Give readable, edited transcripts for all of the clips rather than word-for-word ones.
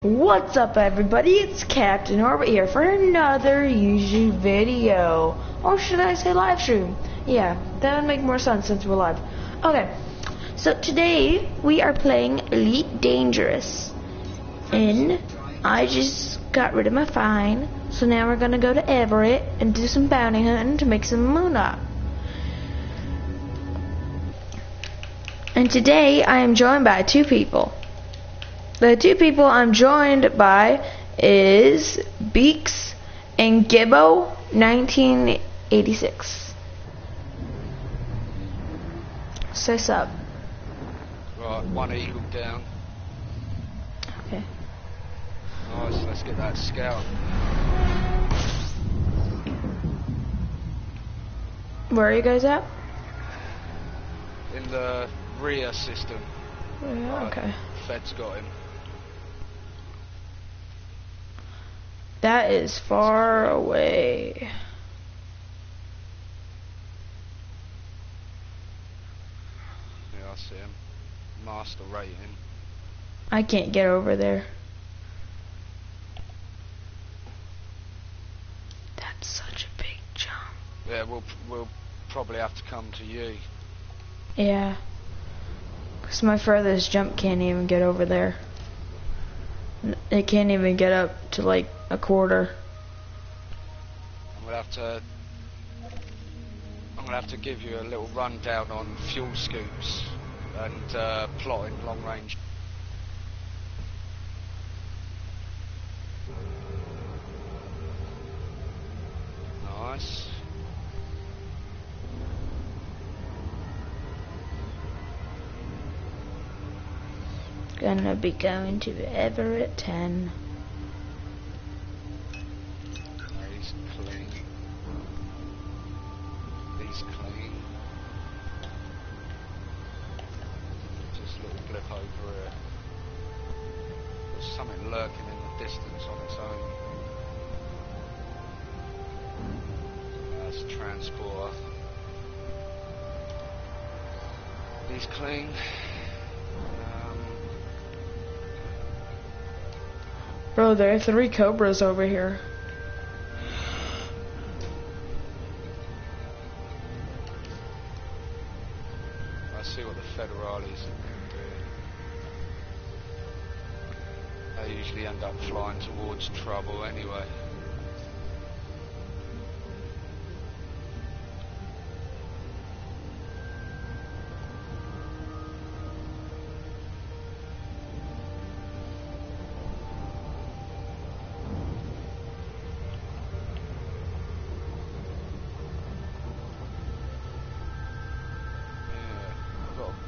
What's up, everybody? It's Captain Orbit here for another YouTube video. Or should I say live stream? Yeah, that would make more sense since we're live. Okay, so today we are playing Elite Dangerous. And I just got rid of my fine, so now we're gonna go to Everett and do some bounty hunting to make some moolah. And today I am joined by two people. The two people I'm joined by is Beaks and Gibbo 1986. Say sup. Right, one eagle down. Okay. Nice, let's get that scout. Where are you guys at? In the rear system. Oh, yeah, okay. Fed's got him. That is far away. Yeah, I see him. Master rating. I can't get over there. That's such a big jump. Yeah, we'll probably have to come to you. Yeah. Because my furthest jump can't even get over there. It can't even get up to like a quarter. I'm gonna have to give you a little rundown on fuel scoops and plotting long range. Nice. Gonna be going to Everett 10. He's clean. He's clean. Just a little blip over here. There's something lurking in the distance on its own. That's a transporter. He's clean. Bro, there are 3 Cobras over here. I see what the Federales are doing. They usually end up flying towards trouble anyway.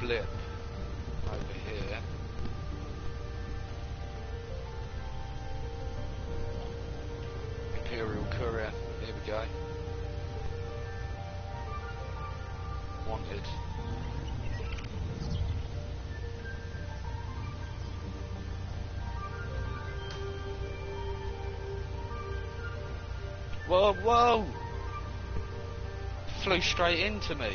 Blip over here. Imperial Courier, here we go. Wanted. Whoa, whoa! Flew straight into me.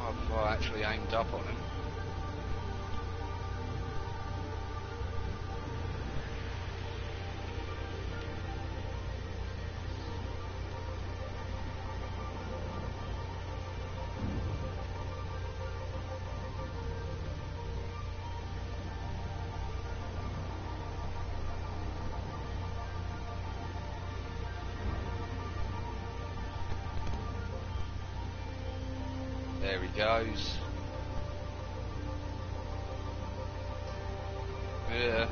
I've actually aimed up on him. There he goes. Yeah.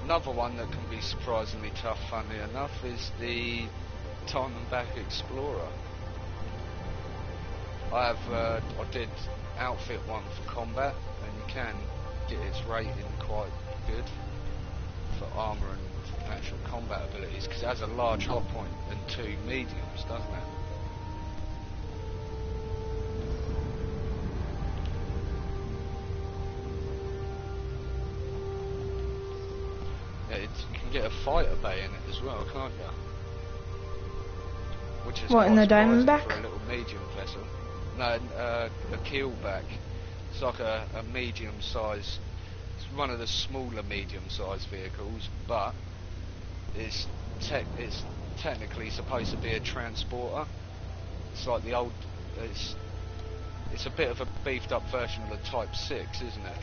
Another one that can be surprisingly tough, funnily enough, is the Diamondback Explorer. I did outfit one for combat, and you can get its rating quite good for armour and actual combat abilities, because it has a large hot point and 2 mediums, doesn't it? Yeah, you can get a fighter bay in it as well, can't you? Which is What, in the Diamondback? for a little medium vessel. No, a keelback. It's like a medium-sized. It's one of the smaller medium-sized vehicles, but it's technically supposed to be a transporter. It's like the old. It's a bit of a beefed-up version of the Type 6, isn't it?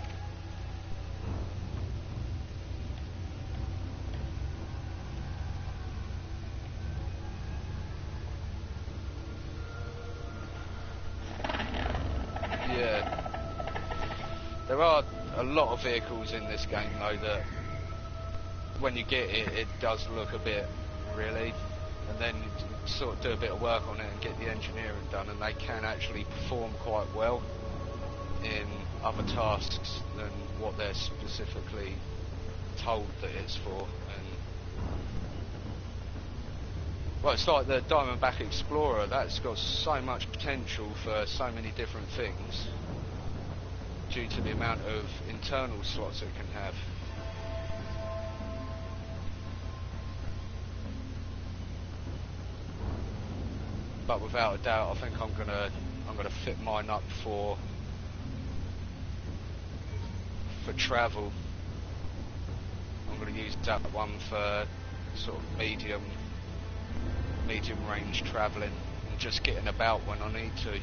There are a lot of vehicles in this game though that when you get it, it does look a bit really, and then you sort of do a bit of work on it and get the engineering done, and they can actually perform quite well in other tasks than what they're specifically told that it's for. And well, it's like the Diamondback Explorer, that's got so much potential for so many different things due to the amount of internal slots it can have. But without a doubt, I think I'm gonna fit mine up for travel. I'm gonna use that one for sort of medium range travelling and just getting about when I need to.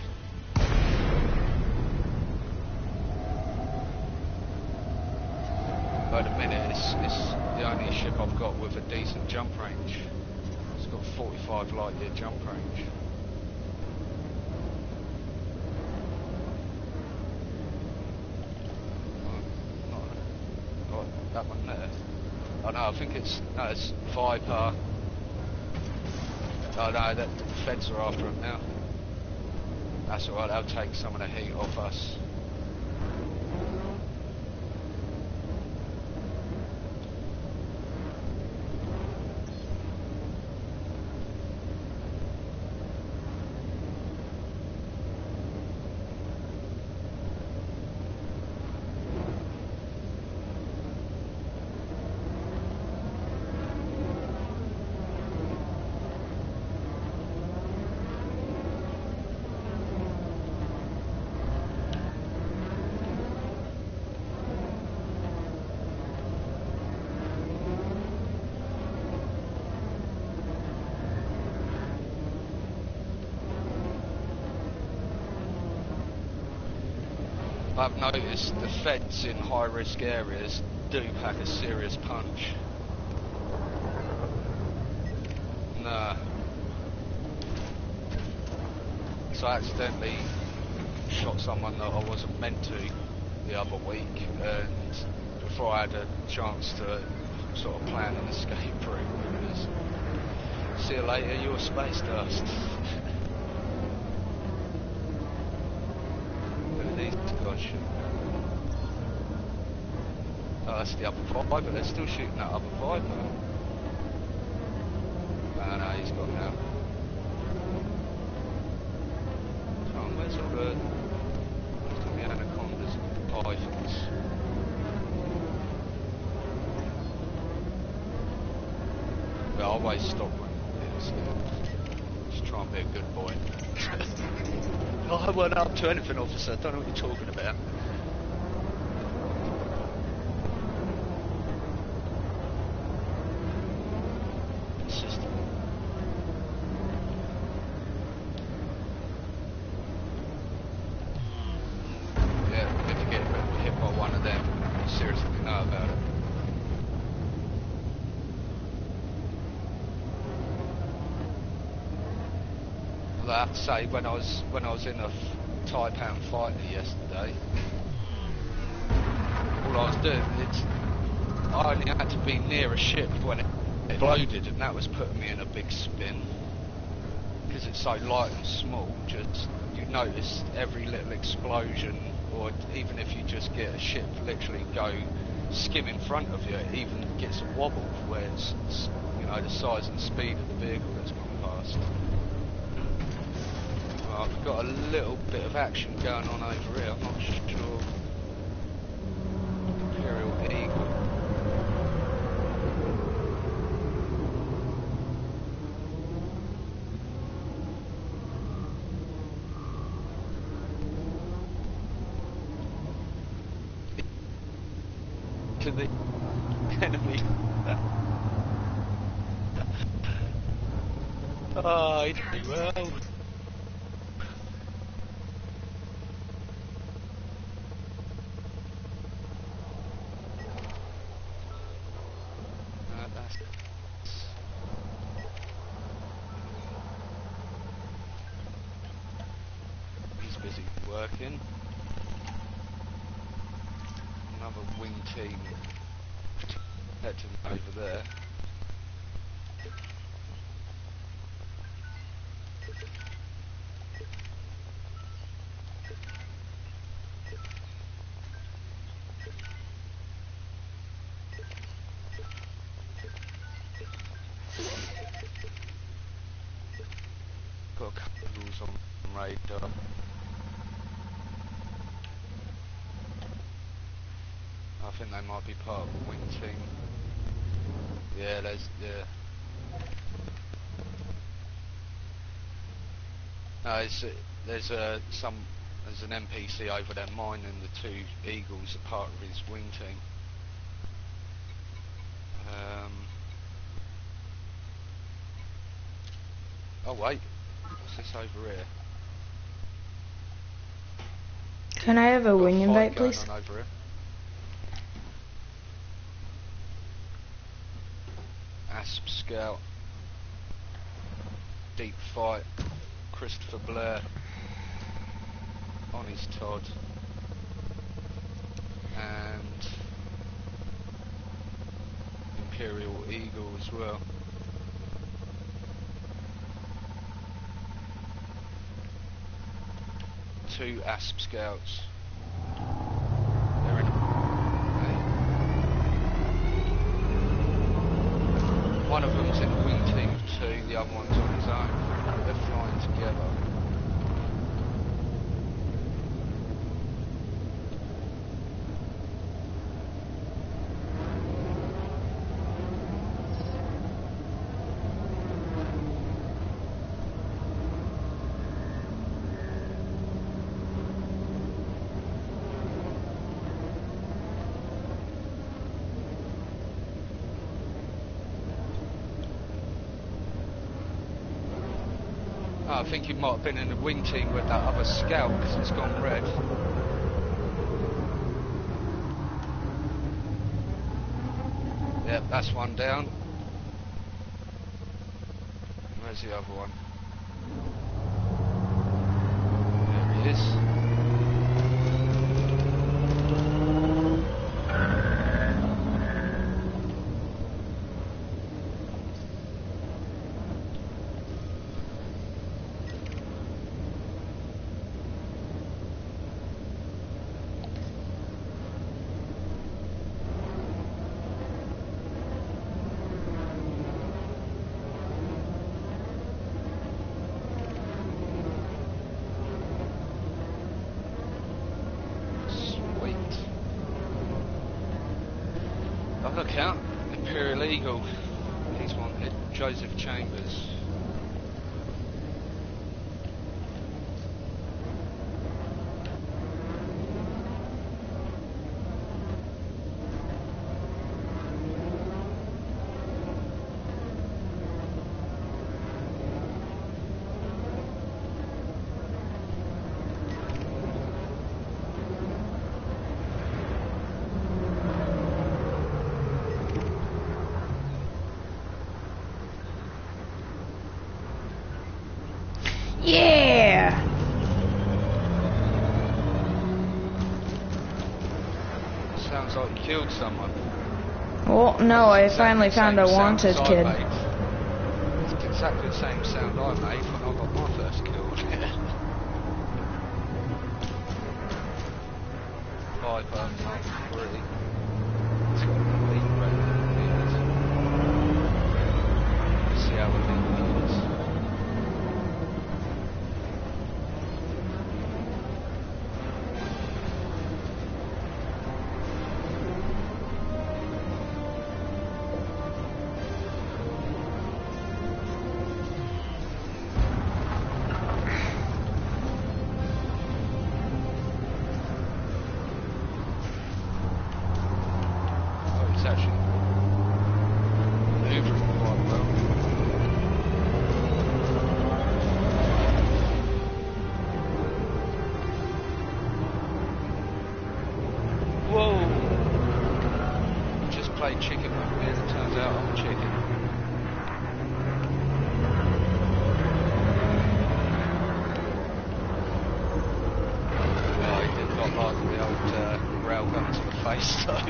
At the minute, it's the only ship I've got with a decent jump range. It's got 45 light year jump range. Oh, that one there. Oh no, I think it's Viper. Oh no, the feds are after him now. That's alright, they'll take some of the heat off us. I've noticed the feds in high risk areas do pack a serious punch. Nah. So I accidentally shot someone that I wasn't meant to the other week, and before I had a chance to sort of plan an escape route, it was, see you later, you're space dust. Oh, that's the other Viper. They're still shooting that other Viper. Oh no, he's got now. Tom, where's all the anacondas and pythons? Well, I'll always stop when just try and be a good boy. Oh, I weren't up to anything, officer. I don't know what you're talking about. System. Yeah, if you get hit by one of them, you seriously know about it. I have to say, when I was in a Taipan fighter yesterday, all I was doing, I only had to be near a ship when it exploded, and that was putting me in a big spin because it's so light and small. Just you notice every little explosion or even if you just get a ship literally go skim in front of you, it even gets a wobble where it's you know, the size and speed of the vehicle that's gone past. Well, I've got a little bit of action going on over here. I'm not sure. Imperial Eagle. To the enemy. Oh, he did well. He's busy working. Another wing team heading over there. Got a couple of rules on radar. I think they might be part of a wing team. Yeah, no, there's an NPC over there mining the two Eagles, a part of his wing team. Oh wait, what's this over here? Can I have a wing invite, please? Over here. Asp Scout, deep fight, Christopher Blair on his Todd, and Imperial Eagle as well. Two Asp Scouts. They're in one of them's in a wing team of two, the other one's on his own. They're flying together. I think he might have been in the wing team with that other scout because it's gone red. Yep, that's one down. Where's the other one? There he is. Look out, Imperial Eagle. He's wanted. Joseph Chambers. Yeah! Sounds like you killed someone. Well, no, I finally found a wanted kid. It's exactly the same sound I made when I got my first kill. Viper Mark 3. It's got a complete red beard. See how it is. Actually maneuvering quite well. Whoa! Just played chicken with me and it turns out I'm a chicken. Well, he did not like the old rail gun to the face though.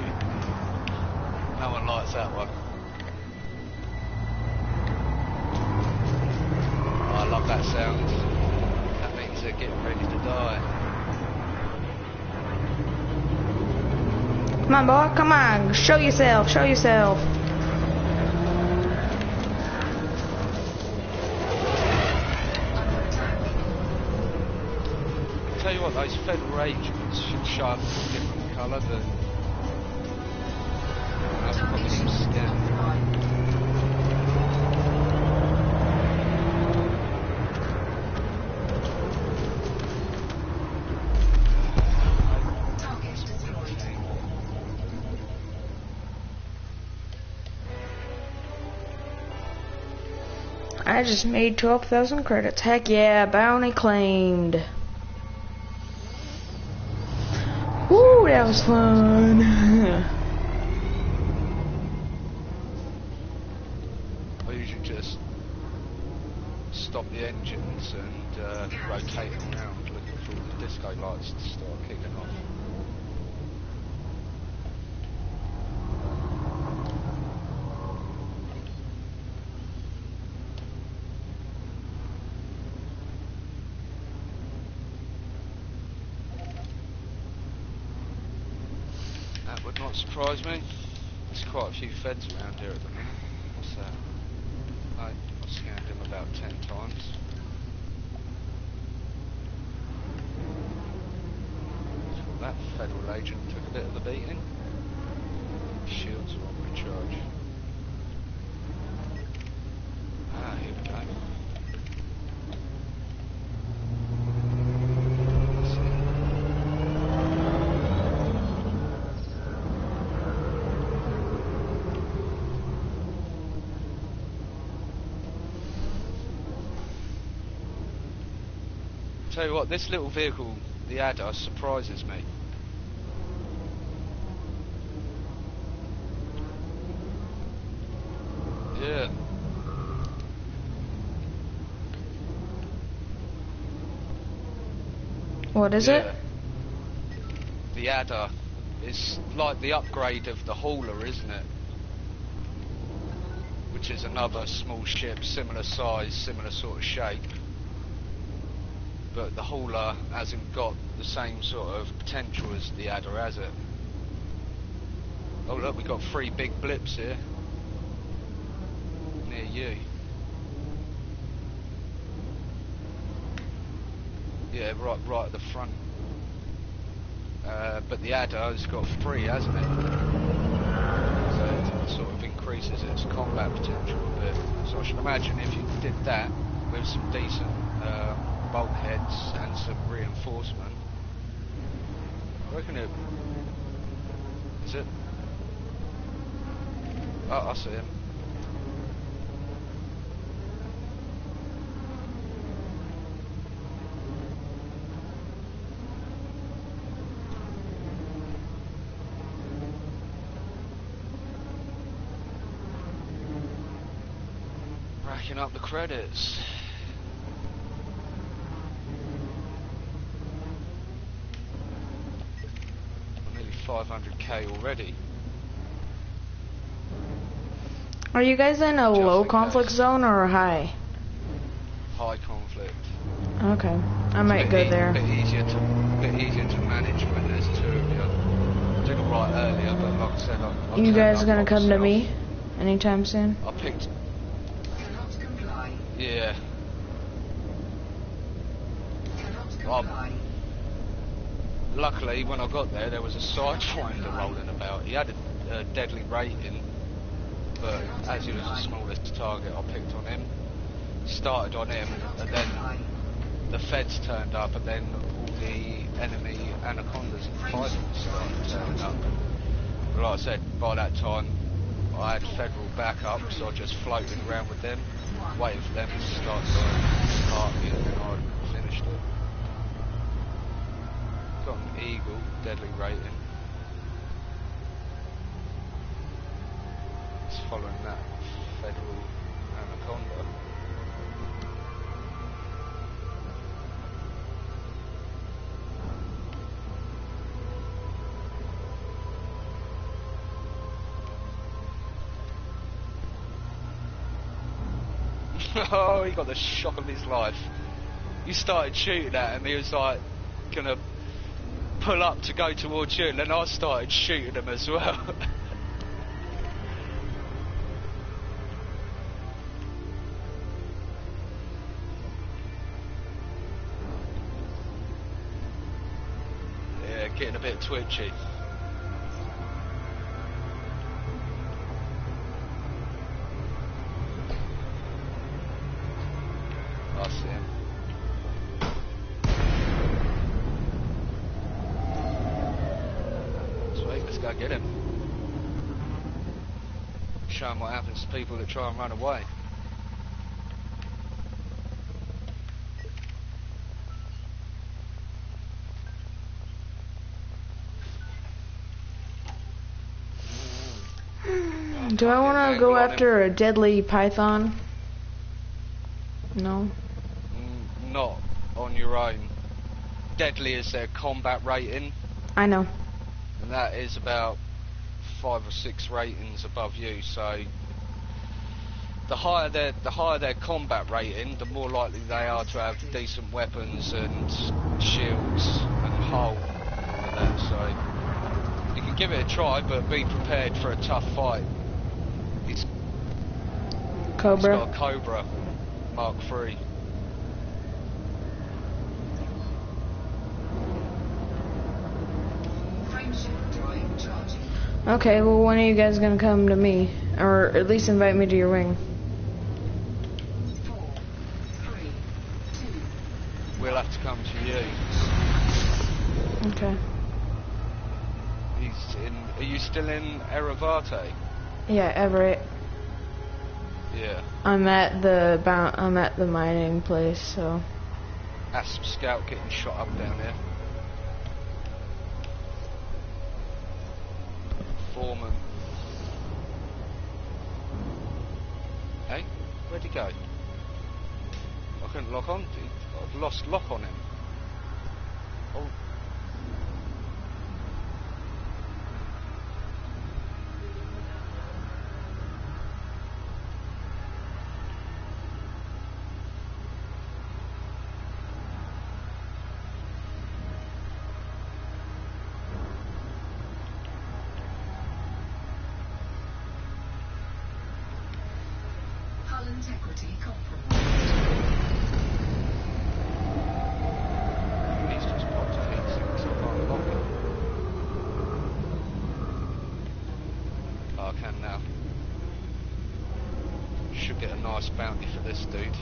No one likes that one. Oh, I love that sound. That means they're getting ready to die. Come on, boy. Come on. Show yourself. Show yourself. Tell you what, those federal agents should show up in a different colour than... That's probably some scam. I just made 12,000 credits. Heck yeah, bounty claimed. Woo, that was fun. I usually just stop the engines and rotate them around looking for all the disco lights to start kicking off. That would not surprise me. There's quite a few feds around here at the minute. What's that? I've scanned him about 10 times. That federal agent took a bit of a beating. Shields are on recharge. Ah, here we go. Tell you what, this little vehicle, the Adder, surprises me. Yeah. What is it? The Adder is like the upgrade of the Hauler, isn't it? Which is another small ship, similar size, similar sort of shape. But the Hauler hasn't got the same sort of potential as the Adder, has it? Oh look, we've got 3 big blips here. Near you. Yeah, right at the front. But the Adder has got 3, hasn't it? So it sort of increases its combat potential a bit. So I should imagine if you did that with some decent bulkheads and some reinforcement, I reckon it... Is it? Oh, I see him. Racking up the credits. Nearly 500k already. Are you guys in a low conflict zone or a high? High conflict. Okay, I might go there. Bit easier to manage when there's 2 of you. right earlier, but like I said, I You turned guys up gonna by come to myself. me anytime soon? I picked. Yeah. Luckily, when I got there was a Sidewinder rolling about. He had a deadly rating, but as he was the smallest target, I picked on him. Started on him, and then the feds turned up, and then all the enemy anacondas and pythons started turning up. But like I said, by that time, I had federal backup, so I just floated around with them, waiting for them to start to target, and then I finished it. Got an eagle, deadly rating. It's following that federal anaconda. Oh, he got the shock of his life. You started shooting at him, he was like gonna pull up to go towards you, and then I started shooting him as well. Yeah, getting a bit twitchy. I see him. Sweet, let's go get him. Show him what happens to people that try and run away. Do I want to go after a deadly python? No. Not on your own. Deadly is their combat rating, I know. and that is about 5 or 6 ratings above you. So the higher their combat rating, the more likely they are to have decent weapons and shields and hull and all of that. So you can give it a try, but be prepared for a tough fight. It's Cobra. got a Cobra Mark III. Okay, well, when are you guys gonna come to me? Or at least invite me to your wing? We'll have to come to you. Okay. Are you still in Eravate? Yeah, Everett. Yeah. I'm at the mining place, so. Asp Scout getting shot up down here. Foreman. Hey, where'd he go? I couldn't lock on. I've lost lock on him. Oh. Integrity compromised. He's just popped a heat sink, so I can't lock him. Oh, I can now. Should get a nice bounty for this dude.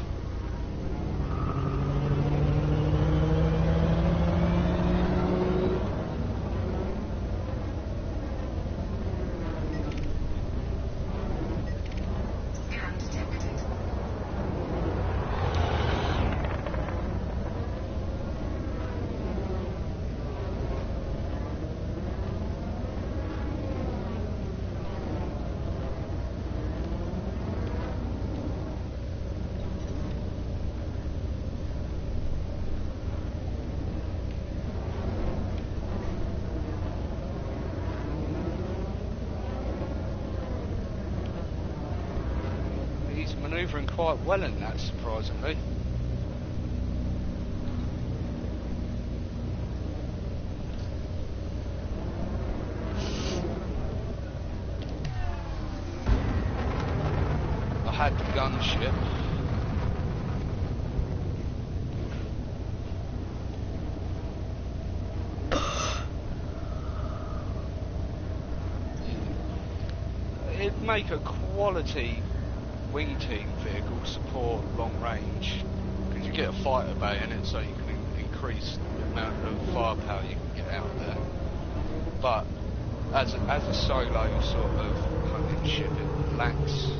Manoeuvring quite well in that, surprisingly. had the gunship. It'd make a quality wing team vehicle to support long range, because you get a fighter bay in it, so you can increase the amount of firepower you can get out of there. But as a solo sort of hunting ship, it lacks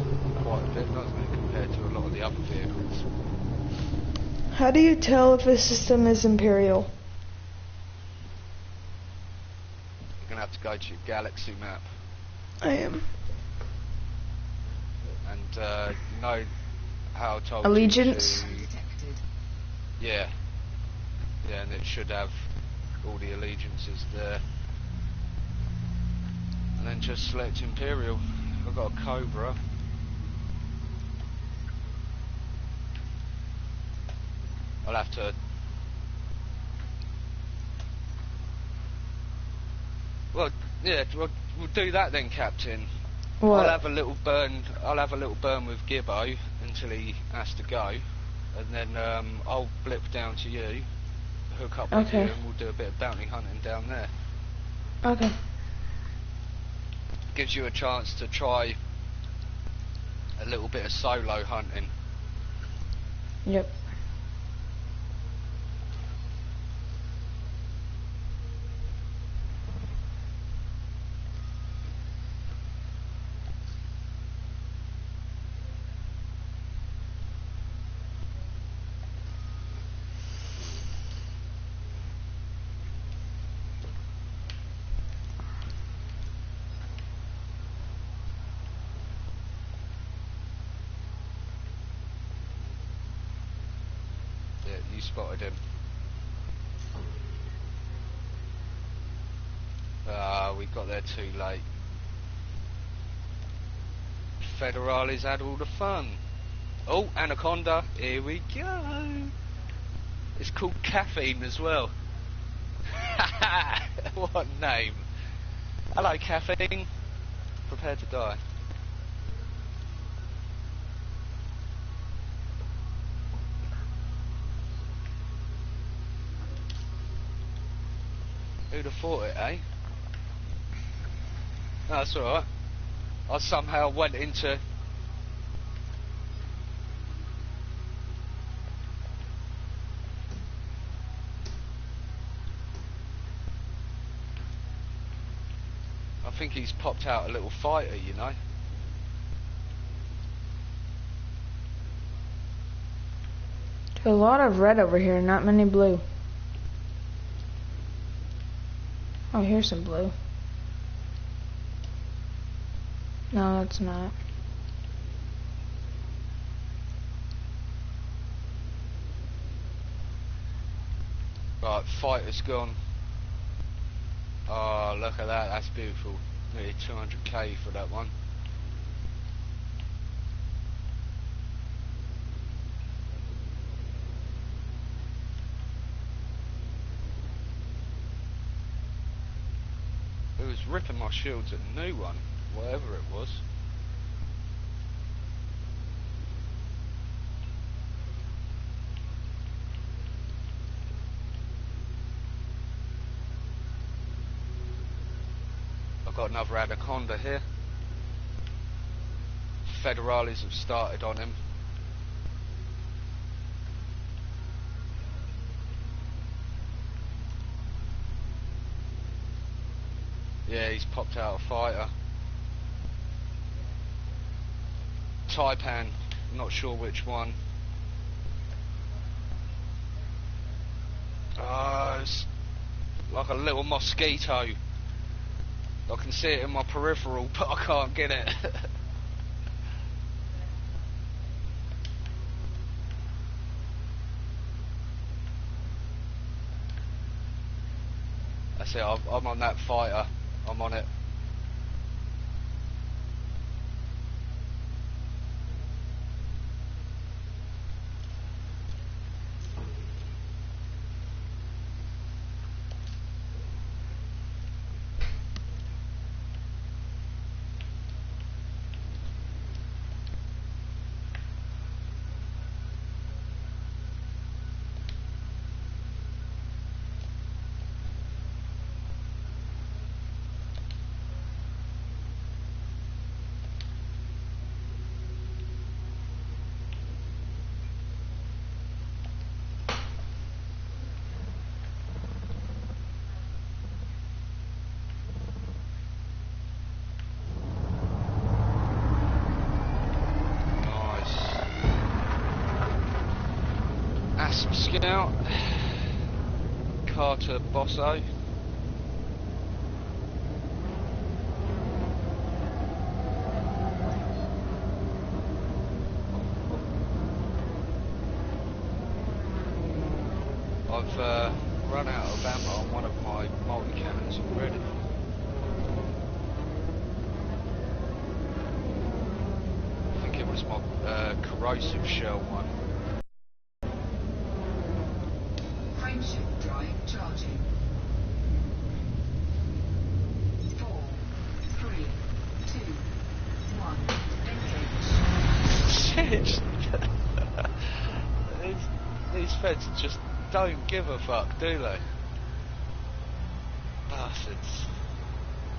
quite a bit, doesn't it, compared to a lot of the other vehicles. How do you tell if a system is Imperial? You're gonna have to go to your galaxy map. I am. And you know how I told Allegiance? you to... Yeah. Yeah, and it should have all the allegiances there. And then just select Imperial. I've got a Cobra. I'll have to... Well, yeah, we'll do that then, Captain. What? I'll have a little burn with Gibbo until he has to go, and then I'll blip down to you, hook up with you, and we'll do a bit of bounty hunting down there. Okay. Gives you a chance to try a little bit of solo hunting. Yep. Yeah, you spotted him. We got there too late. Federales had all the fun. Oh, Anaconda, here we go. It's called Caffeine as well. What name. Hello, Caffeine. Prepare to die. Who'd have thought it, eh? No, that's alright. I somehow went into... I think he's popped out a little fighter, you know. A lot of red over here, not many blue. Oh, here's some blue. No, it's not. Right, fighter's gone. Oh, look at that, that's beautiful. Nearly 200k for that one. It was ripping my shields at a new one, whatever it was. I've got another Anaconda here. Federales have started on him. Yeah, he's popped out a fighter. Taipan, not sure which one. It's like a little mosquito. I can see it in my peripheral, but I can't get it. That's it, I'm on that fighter. I'm on it. Scout, Carter Bosso. I've run out of ammo on one of my multi-cannons already. I think it was my corrosive shell one. Frameshift drive charging. 4, 3, 2, 1, engage. Shit! these feds just don't give a fuck, do they? Bastards.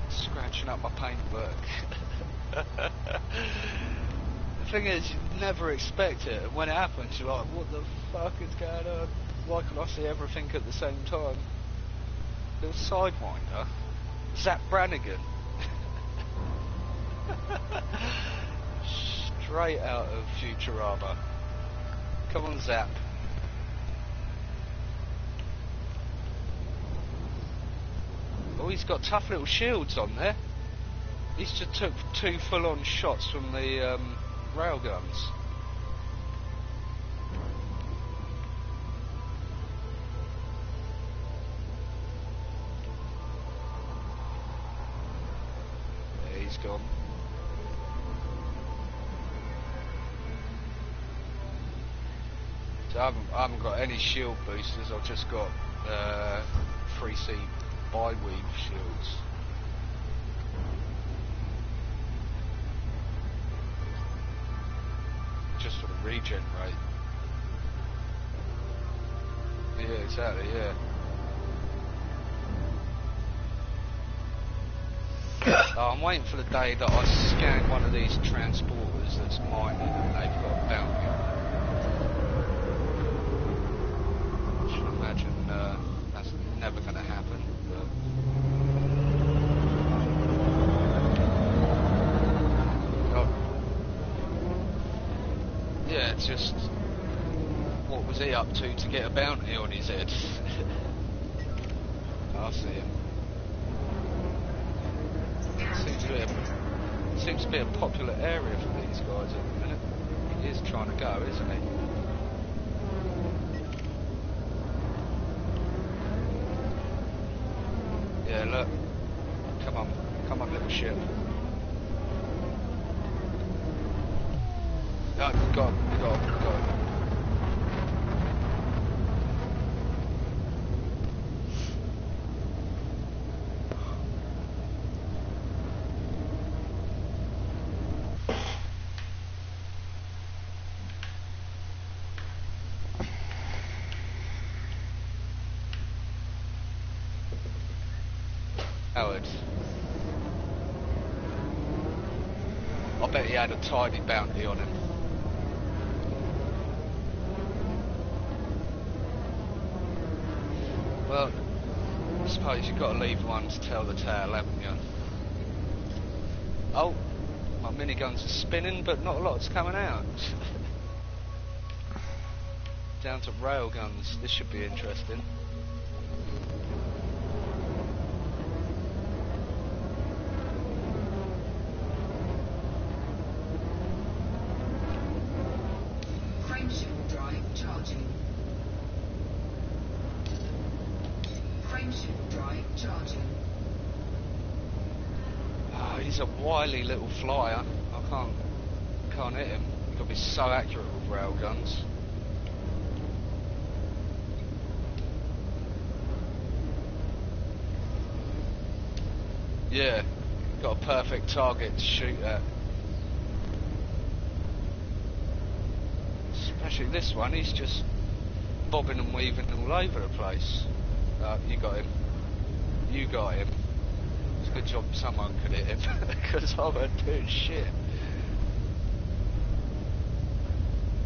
Scratching up my paintwork. The thing is, you never expect it, and when it happens you're like, what the fuck is going on? Why can I see everything at the same time? Little sidewinder. Zap Brannigan. Straight out of Futurama. Come on, Zap. Oh, he's got tough little shields on there. He's just took 2 full-on shots from the railguns. There he's gone. So I haven't got any shield boosters. I've just got 3C bi-weave shields. Just for the regen rate. Yeah, exactly, yeah. I'm waiting for the day that I scan one of these transporters that's mining and they've got a bounty on it. I should imagine that's never going to happen, but... Yeah, it's just... What was he up to get a bounty on his head? I see him. Seems to be a popular area for these guys at the minute. He is trying to go, isn't he? Yeah, look. Come on, little ship. No, go on. Howard. I bet he had a tidy bounty on him. Well, I suppose you've got to leave one to tell the tale, haven't you? Oh, my miniguns are spinning, but not a lot's coming out. Down to railguns. This should be interesting. Frameshift drive charging. Frameshift drive charging. Oh, he's a wily little flyer. I can't hit him. You've got to be so accurate with railguns. Yeah, got a perfect target to shoot at. Especially this one, he's just bobbing and weaving all over the place. You got him. You got him. It's a good job someone could hit him, because I weren't doing shit.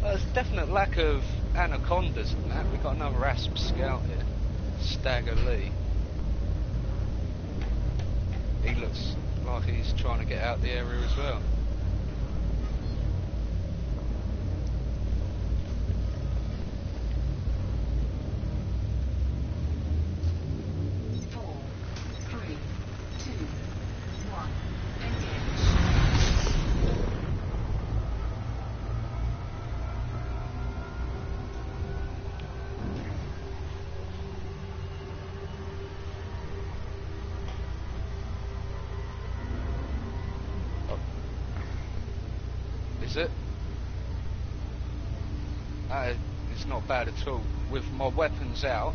There's a definite lack of anacondas and that. We've got another ASP scout here. Stagger Lee. He looks like he's trying to get out the area as well. Is it? It's not bad at all. With my weapons out,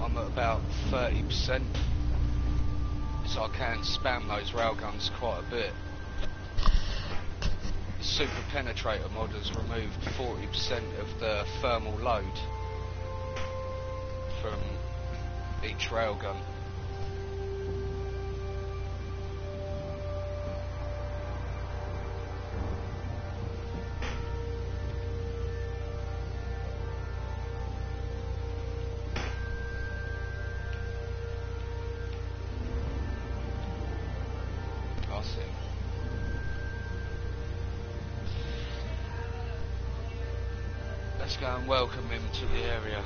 I'm at about 30%, so I can spam those railguns quite a bit. The Super Penetrator mod has removed 40% of the thermal load from each railgun. Let's go and welcome him to the area.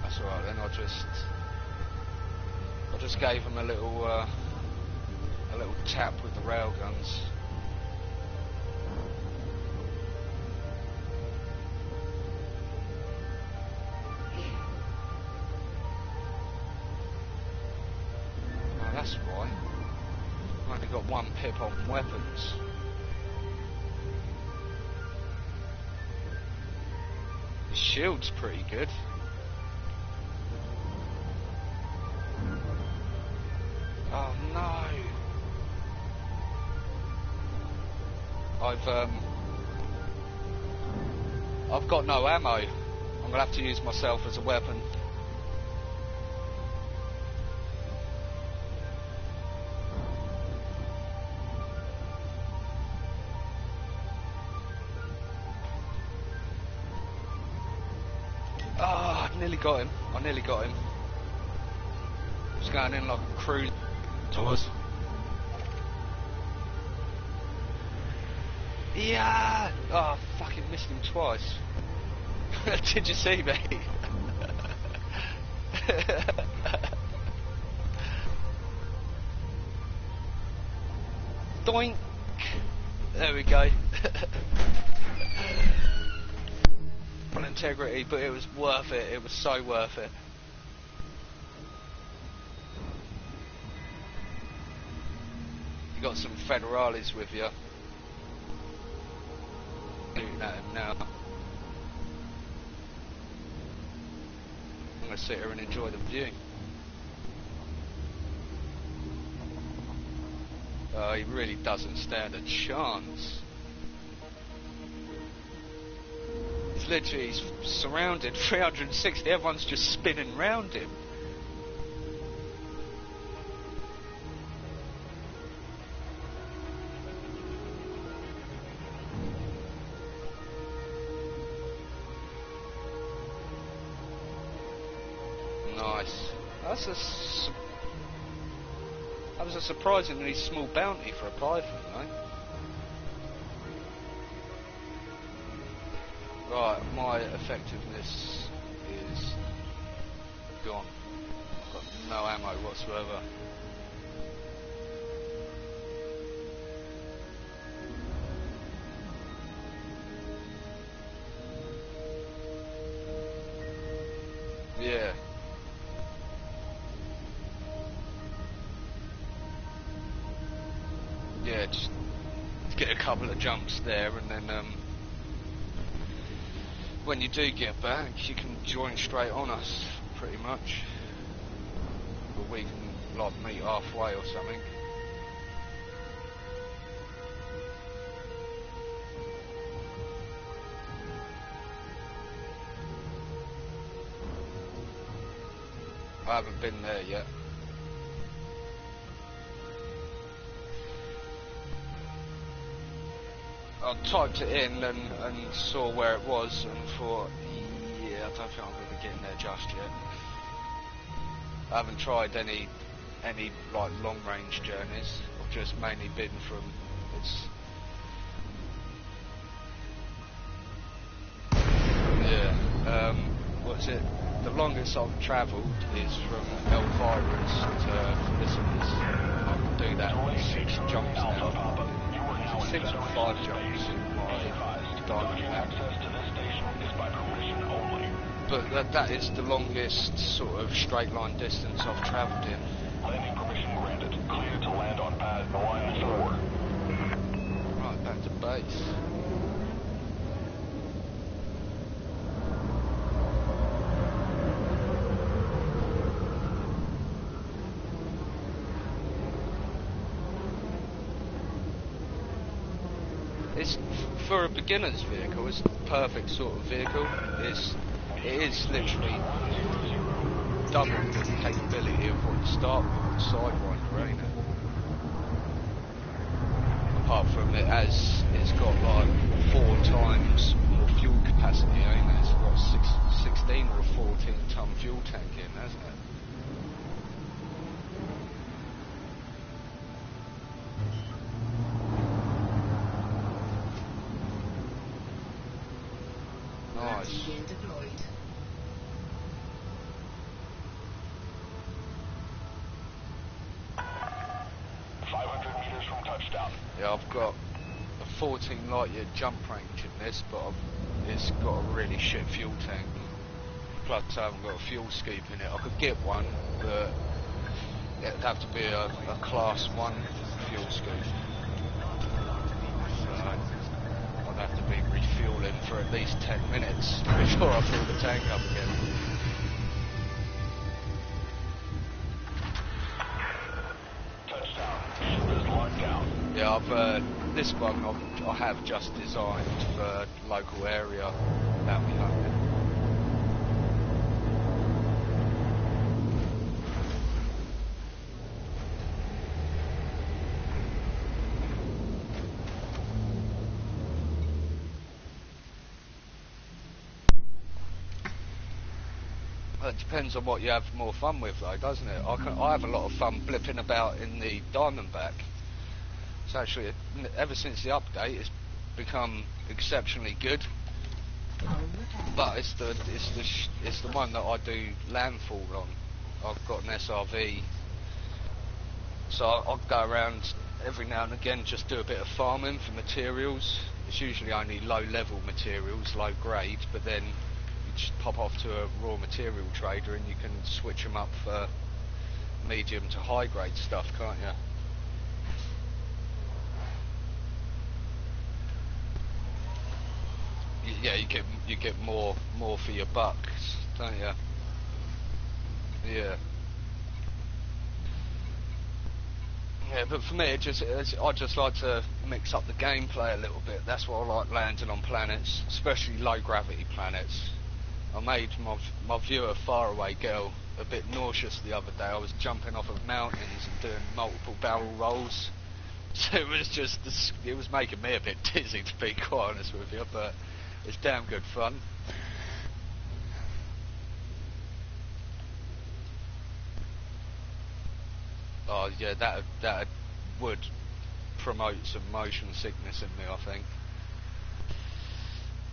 That's alright then, I just gave him a little tap with the railguns. Oh, that's why. I've only got one pip on weapons. His shield's pretty good. Oh no! I've got no ammo. I'm gonna have to use myself as a weapon. Ah, I nearly got him. Just going in like a cruise towards. Yeah! Oh, I fucking missed him twice. Did you see me? Doink! There we go. On integrity, but it was worth it. It was so worth it. You got some federales with you. Shooting at him now. I'm going to sit here and enjoy the view. He really doesn't stand a chance. He's surrounded 360, everyone's just spinning round him. Nice. That was a surprisingly small bounty for a Python, though. Right, my effectiveness is gone. I've got no ammo whatsoever. Yeah. Yeah, just get a couple of jumps there, and then when you do get back, you can join straight on us, pretty much. But we can, like, meet halfway or something. I haven't been there yet. I typed it in and saw where it was and thought, yeah, I don't think I'm going to be getting there just yet. I haven't tried any like long range journeys. I've just mainly been from what's it? The longest I've travelled is from Elvira's to Felicitas. I can do that with 6 jumps now. 6 or 5 jumps in my diamond map. But that is the longest sort of straight line distance I've travelled in. Landing permission granted. Clear to land on pad 1-4. Right, back to base. It's for a beginner's vehicle. It's the perfect sort of vehicle. It is literally double the capability of what you start with the Sidewinder, ain't it? Apart from it's got like 4 times more fuel capacity, ain't it? It's got 16 or 14 ton fuel tank in, hasn't it? Nice. Gear deployed. Yeah, I've got a 14 light year jump range in this, but it's got a really shit fuel tank. Plus I haven't got a fuel scoop in it. I could get one, but it'd have to be a class 1 fuel scoop. So I'd have to be refueling for at least 10 minutes before I fill the tank up again. Yeah, this one I have just designed for local area that we hunt in. It depends on what you have more fun with though, doesn't it? I have a lot of fun blipping about in the Diamondback. It's actually, ever since the update, it's become exceptionally good. But it's the one that I do landfall on. I've got an SRV, so I'll go around every now and again, just do a bit of farming for materials. It's usually only low-level materials, low grade, but then you just pop off to a raw material trader and you can switch them up for medium to high grade stuff, can't you? Yeah, you get more for your buck, don't you? Yeah. Yeah, but for me, I just like to mix up the gameplay a little bit. That's why I like landing on planets, especially low gravity planets. I made my viewer Faraway Girl a bit nauseous the other day. I was jumping off of mountains and doing multiple barrel rolls. So it was making me a bit dizzy, to be quite honest with you, but it's damn good fun. Oh yeah, that would promote some motion sickness in me, I think.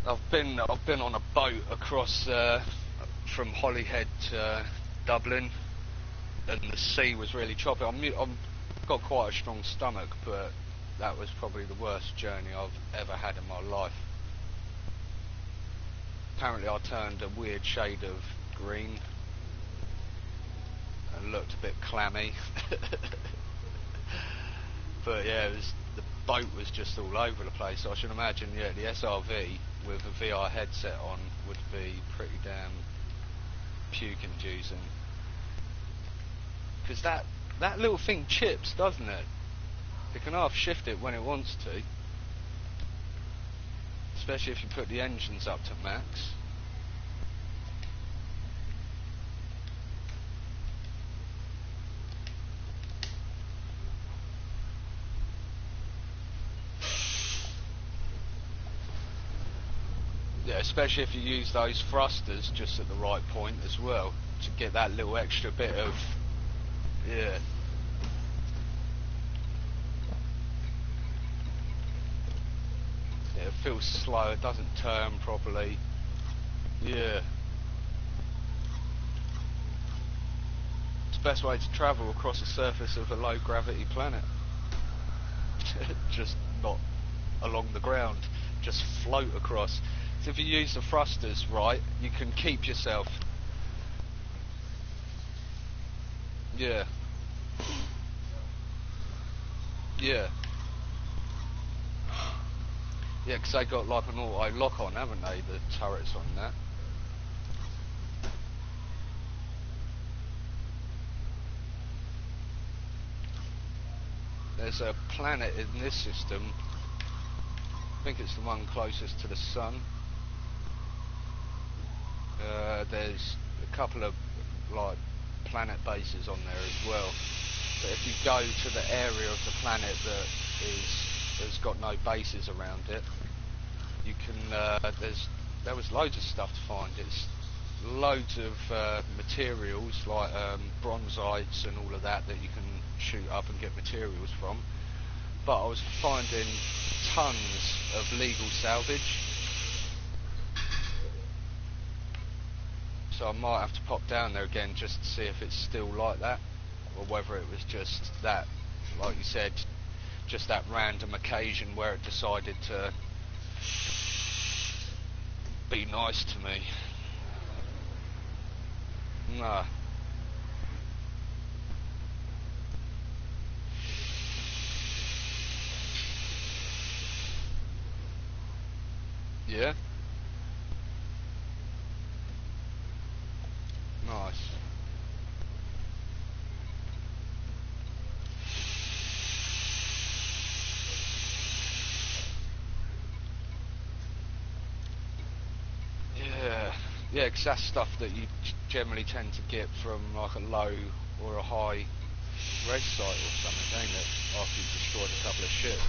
I've been on a boat across from Holyhead to Dublin, and the sea was really choppy. I've got quite a strong stomach, but that was probably the worst journey I've ever had in my life. Apparently I turned a weird shade of green and looked a bit clammy. But yeah, the boat was just all over the place. So I should imagine, yeah, the SRV with a VR headset on would be pretty damn puke-inducing. Because that little thing chips, doesn't it? It can half shift it when it wants to. Especially if you put the engines up to max. Yeah, especially if you use those thrusters just at the right point as well, to get that little extra bit of, yeah. It feels slow, it doesn't turn properly. Yeah. It's the best way to travel across the surface of a low gravity planet. Just not along the ground, just float across. So if you use the thrusters right, you can keep yourself. Yeah. Yeah. Yeah, because they got like an auto lock on, haven't they, the turrets on that? There's a planet in this system, I think it's the one closest to the sun. There's a couple of like planet bases on there as well. But if you go to the area of the planet that's got no bases around it, you can. There was loads of stuff to find. It's loads of materials like bronzites and all of that you can shoot up and get materials from. But I was finding tons of legal salvage. So I might have to pop down there again just to see if it's still like that, or whether it was just that, like you said, just that random occasion where it decided to be nice to me. Nah. Yeah? Nice. Yeah, because that's stuff that you generally tend to get from like a low or a high red site or something, ain't it? After you've destroyed a couple of ships.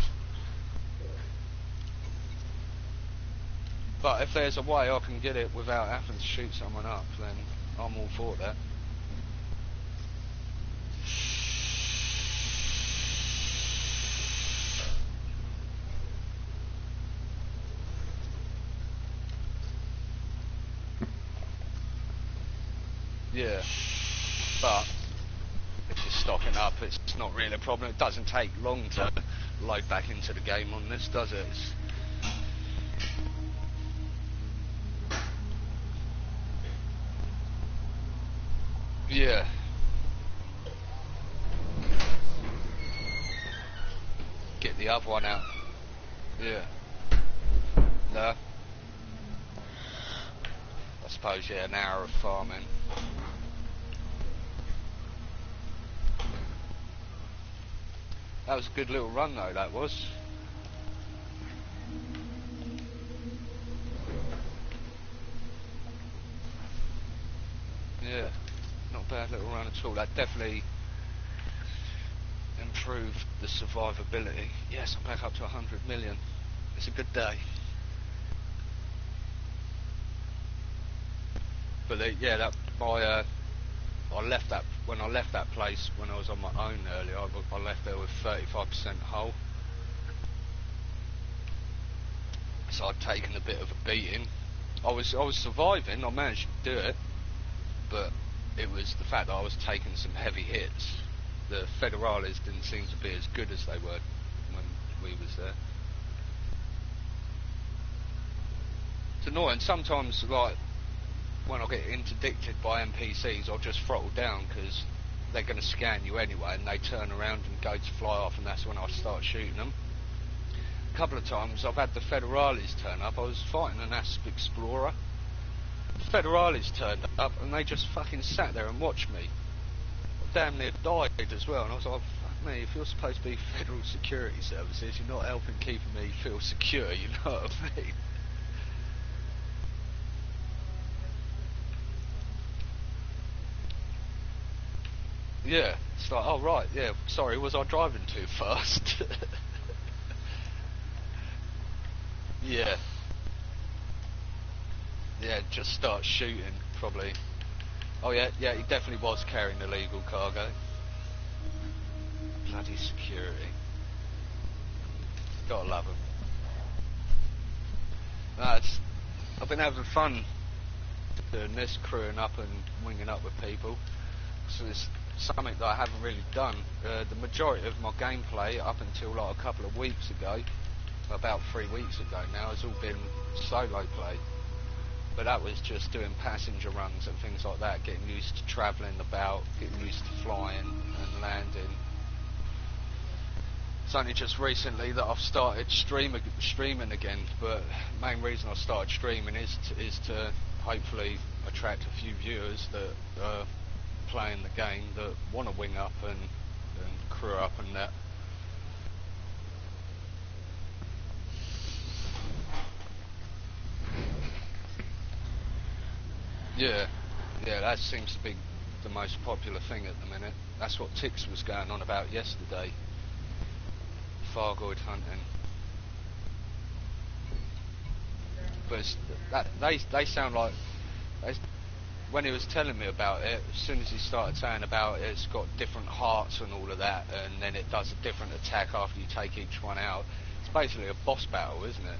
But if there's a way I can get it without having to shoot someone up, then I'm all for that. Yeah, but if you're stocking up, it's not really a problem. It doesn't take long to load back into the game on this, does it? Yeah. Get the other one out. Yeah. No. I suppose, yeah, an hour of farming. That was a good little run though, that was. Yeah, not a bad little run at all. That definitely improved the survivability. Yes, I'm back up to 100 million. It's a good day. But yeah, that I left that when I left that place when I was on my own earlier. I left there with 35% hull, so I'd taken a bit of a beating. I was surviving. I managed to do it, but it was the fact that I was taking some heavy hits. The Federales didn't seem to be as good as they were when we was there. It's annoying sometimes, like when I get interdicted by NPCs, I'll just throttle down because they're going to scan you anyway, and they turn around and go to fly off, and that's when I start shooting them. A couple of times I've had the Federales turn up. I was fighting an Asp Explorer. The Federales turned up and they just fucking sat there and watched me. I damn near died as well, and I was like, fuck me, if you're supposed to be Federal Security Services, you're not helping keeping me feel secure, you know what I mean? Yeah, it's like, oh right, yeah, sorry, was I driving too fast? Yeah. Yeah, just start shooting, probably. Oh yeah, he definitely was carrying illegal cargo. Bloody security. Gotta love them. No, I've been having fun doing this, crewing up and winging up with people. is something that I haven't really done. The majority of my gameplay up until like a couple of weeks ago, about 3 weeks ago now, has all been solo play. But that was just doing passenger runs and things like that, getting used to travelling about, getting used to flying and landing. It's only just recently that I've started streaming again, but the main reason I started streaming is to hopefully attract a few viewers that are playing the game, that want to wing up and crew up and that. Yeah, that seems to be the most popular thing at the minute. That's what Tix was going on about yesterday. Thargoid hunting. But they sound like... when he was telling me about it, as soon as he started saying about it, it's got different hearts and all of that, and then it does a different attack after you take each one out. It's basically a boss battle, isn't it?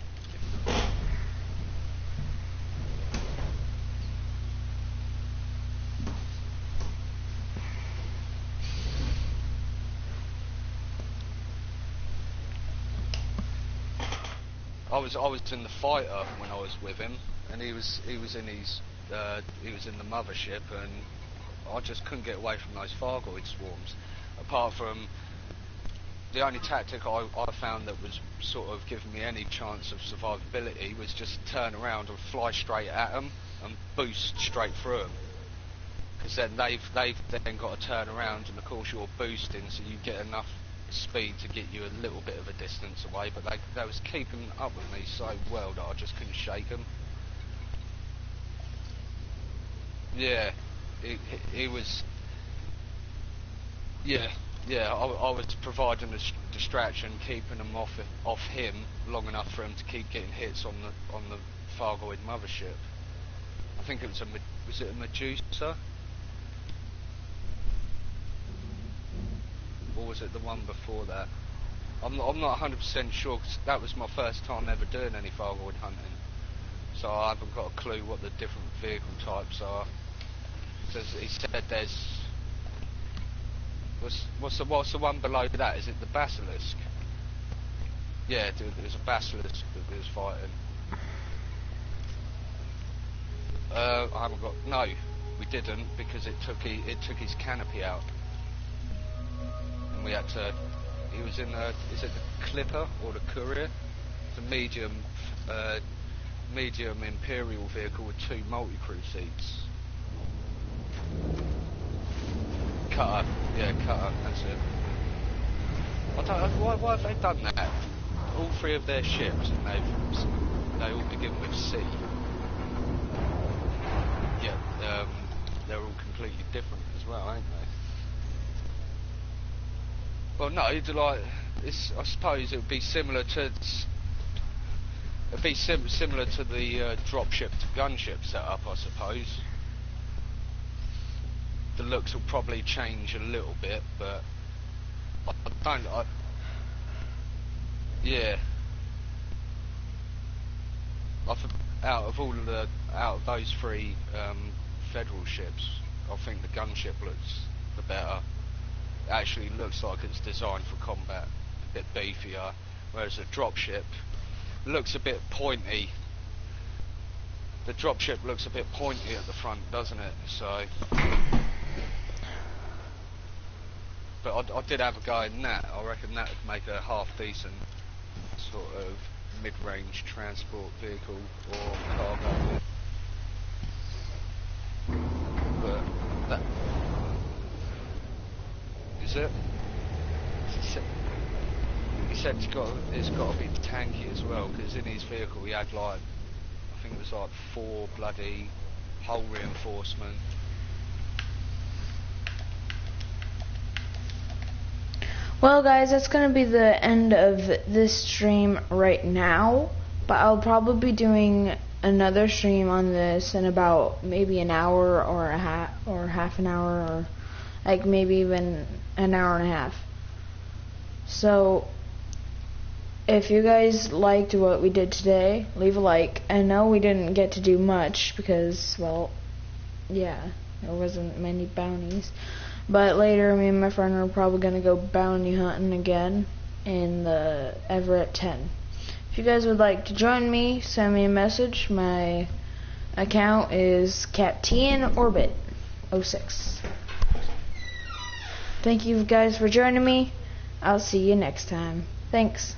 I was in the fighter when I was with him, and he was in the mothership, and I just couldn't get away from those Thargoid swarms. Apart from the only tactic I found that was sort of giving me any chance of survivability was just turn around and fly straight at them and boost straight through them. Because then they've then got to turn around, and of course you're boosting, so you get enough speed to get you a little bit of a distance away, but they was keeping up with me so well that I just couldn't shake them. Yeah, he was. Yeah, I was providing a distraction, keeping them off him long enough for him to keep getting hits on the Thargoid mothership. I think it was was it a Medusa? Or was it the one before that? I'm not 100% sure, because that was my first time ever doing any Thargoid hunting, so I haven't got a clue what the different vehicle types are. So he said there's... What's the one below that? Is it the Basilisk? Yeah, there's a Basilisk that we was fighting. I haven't got... No, we didn't, because it took his canopy out. And we had to... He was in a... Is it the Clipper or the Courier? It's a medium Imperial vehicle with 2 multi-crew seats. Cutter, yeah, Cutter, that's it. I don't know, why have they done that? All 3 of their ships, and they all begin with C. Yeah, they're all completely different as well, aren't they? Well, no, I suppose it would be similar to... It'd be similar to the dropship to gunship setup, I suppose. The looks will probably change a little bit, but yeah. Out of those 3 Federal ships, I think the gunship looks the better. It actually looks like it's designed for combat, a bit beefier, whereas the dropship looks a bit pointy. The dropship looks a bit pointy at the front, doesn't it? So, but I did have a go in that. I reckon that would make a half decent sort of mid-range transport vehicle or cargo. But that is it. He said it's got to be tanky as well, because in his vehicle he had like, I think it was like 4 bloody hull reinforcement. Well guys, that's going to be the end of this stream right now, but I'll probably be doing another stream on this in about maybe an hour or half an hour, or like maybe even an hour and a half. So if you guys liked what we did today, leave a like. I know we didn't get to do much because, well, yeah, There wasn't many bounties. But later, me and my friend are probably going to go bounty hunting again in the Everett 10. If you guys would like to join me, send me a message. My account is CaptainOrbit06. Thank you guys for joining me. I'll see you next time. Thanks.